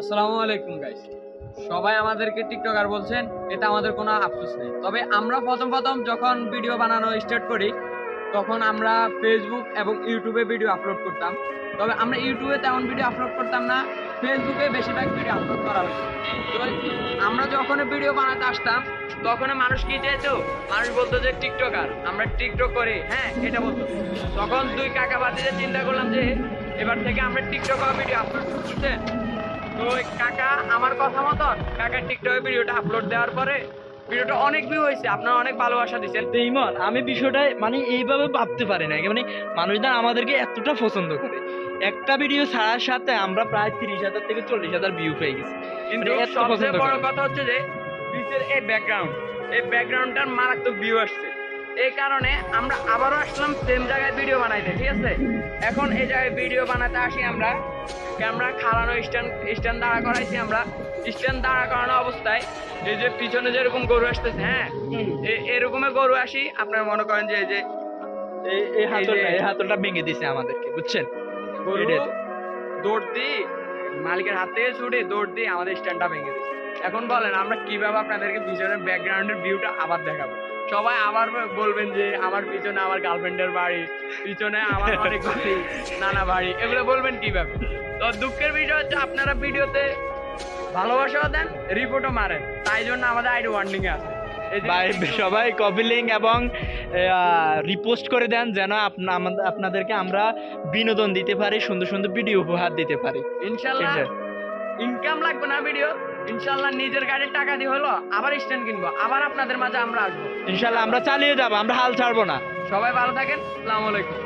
আসসালামু আলাইকুম গাইস। সবাই আমাদেরকে টিকটকার বলছেন, এটা আমাদের কোনো আফসোস নেই। তবে আমরা প্রথম যখন ভিডিও বানানো স্টার্ট করি, তখন আমরা ফেসবুক এবং ইউটিউবে ভিডিও আপলোড করতাম। তবে আমরা ইউটিউবে তেমন ভিডিও আপলোড করতাম না, ফেসবুকে বেশিরভাগ ভিডিও আপলোড করা হতো। তো আমরা যখন ভিডিও বানাতে আসতাম, তখন মানুষ কি চাইতো? মানুষ বলতো যে টিকটকার, আমরা টিকটক করি, হ্যাঁ এটা বলতো। তখন দুই কাকা বাতিতে চিন্তা করলাম যে এবার থেকে আমরা টিকটকে ভিডিও আপলোড করতে। তো ওই কাকা আমার কথা মতন কাকা টিকটকে ভিডিওটা আপলোড দেওয়ার পরে ভিডিওটা অনেক ভিউ হয়েছে, আপনারা অনেক ভালোবাসা দিচ্ছেন। তো ইমন, আমি বিষয়টা মানে এইভাবে ভাবতে পারি না, মানে মানুষজন আমাদেরকে এতটা পছন্দ করে। একটা ভিডিও ছাড়ার সাথে আমরা প্রায় 30,000 থেকে 40,000 ভিউ পেয়ে গেছি। কিন্তু মানে এত সবচেয়ে পছন্দ বড় করে। কথা হচ্ছে যে পিছের এই ব্যাকগ্রাউন্ডটার মারাত্মক ভিউ আসছে। এই কারণে আমরা আবারও আসলাম সেম জায়গায় ভিডিও বানাইতে, ঠিক আছে? এখন এই জায়গায় ভিডিও বানাতে আসি আমরা, ক্যামেরা খাড়ানো স্ট্যান্ড দাঁড়া করাইছি আমরা। স্ট্যান্ড দাঁড়া করানো অবস্থায় এই যে পিছনে যেরকম গরু আসতেছে, হ্যাঁ এরকমের গরু আসি, আপনারা মনে করেন যে এই যে এই হাতলটা ভেঙে দিছে আমাদেরকে, বুঝছেন? গরু এটাই তো। দৌড় দিয়ে মালিকের হাত থেকে ছুটে দৌড় দিয়ে আমাদের স্ট্যান্ডটা ভেঙে দিচ্ছে। এখন বলেন আমরা কিভাবে আপনাদেরকে পিছনের ব্যাকগ্রাউন্ডের ভিউটা আবার দেখাবো? সবাই আবার বলবেন যে আমার পিছনে আমার গার্লফ্রেন্ডের বাড়ি, পিছনে আমার অনেক বাড়ি, নানা বাড়ি, এগুলো বলবেন কিভাবে? তো দুঃখের বিষয় হচ্ছে আপনারা ভিডিওতে ভালোবাসাও দেন, রিপোর্টও মারেন, তাই জন্য আমাদের আইডি ওয়ার্নিং এ আছে। এই যে ভাই সবাই কপি লিঙ্ক এবং রিপোস্ট করে দেন, যেন আপনাদেরকে আমরা বিনোদন দিতে পারি, সুন্দর সুন্দর ভিডিও উপহার দিতে পারি। ইনশাল্লাহ ইনকাম লাগবে না ভিডিও, ইনশাল্লাহ নিজের গাড়ির টাকা দিয়ে হলো আবার স্ট্যান্ড কিনবো, আবার আপনাদের মাঝে আমরা আসবো। ইনশাল্লাহ আমরা চালিয়ে যাবো, আমরা হাল ছাড়বো না। সবাই ভালো থাকেন, আসসালামু আলাইকুম।